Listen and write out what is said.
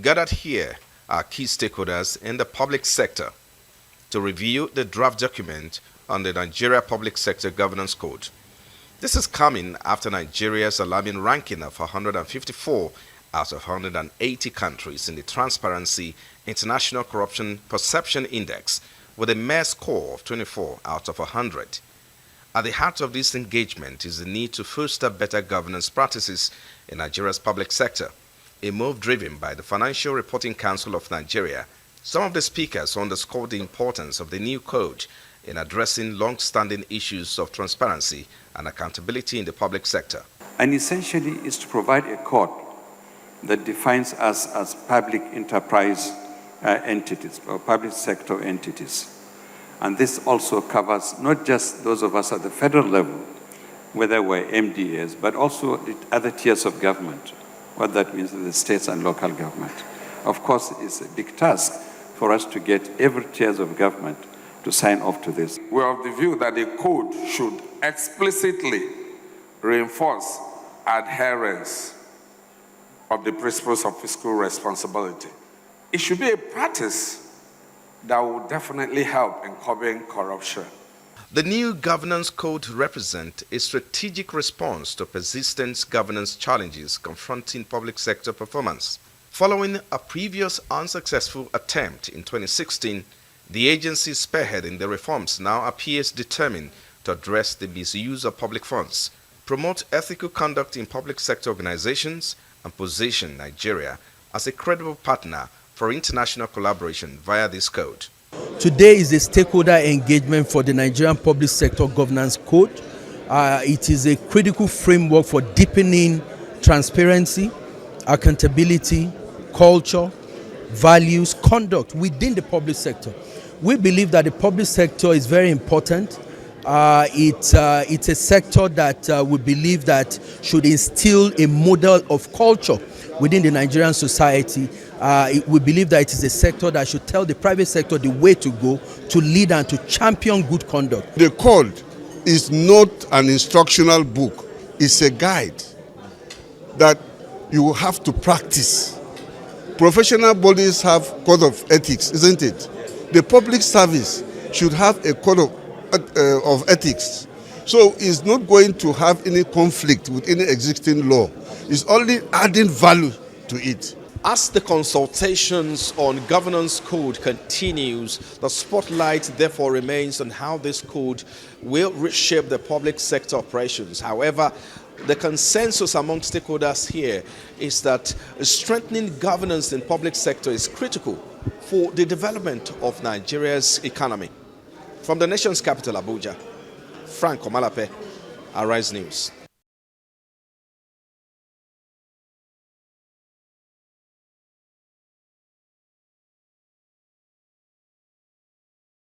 Gathered here are key stakeholders in the public sector to review the draft document on the Nigeria Public Sector Governance Code. This is coming after Nigeria's alarming ranking of 154 out of 180 countries in the Transparency International Corruption Perception Index with a mere score of 24 out of 100. At the heart of this engagement is the need to foster better governance practices in Nigeria's public sector, a move driven by the Financial Reporting Council of Nigeria. Some of the speakers underscored the importance of the new code in addressing long-standing issues of transparency and accountability in the public sector. And essentially is to provide a code that defines us as public enterprise entities or public sector entities. And this also covers not just those of us at the federal level, whether we're MDAs, but also the other tiers of government, what that means in the states and local government. Of course, it's a big task for us to get every tiers of government to sign off to this. We're of the view that the code should explicitly reinforce adherence of the principles of fiscal responsibility. It should be a practice that will definitely help in curbing corruption. The new governance code represents a strategic response to persistent governance challenges confronting public sector performance. Following a previous unsuccessful attempt in 2016, the agency spearheading the reforms now appears determined to address the misuse of public funds, promote ethical conduct in public sector organizations, and position Nigeria as a credible partner for international collaboration via this code. Today is a stakeholder engagement for the Nigerian Public Sector Governance Code. It is a critical framework for deepening transparency, accountability, culture, values, conduct within the public sector. We believe that the public sector is very important. It's a sector that we believe that should instill a model of culture within the Nigerian society. We believe that it is a sector that should tell the private sector the way to go to lead and to champion good conduct. The code is not an instructional book. It's a guide that you will have to practice. Professional bodies have code of ethics, isn't it? The public service should have a code of ethics. So it's not going to have any conflict with any existing law. It's only adding value to it. As the consultations on governance code continues, the spotlight therefore remains on how this code will reshape the public sector operations. However, the consensus among stakeholders here is that strengthening governance in public sector is critical for the development of Nigeria's economy. From the nation's capital, Abuja, Frank Omalape, Arise News.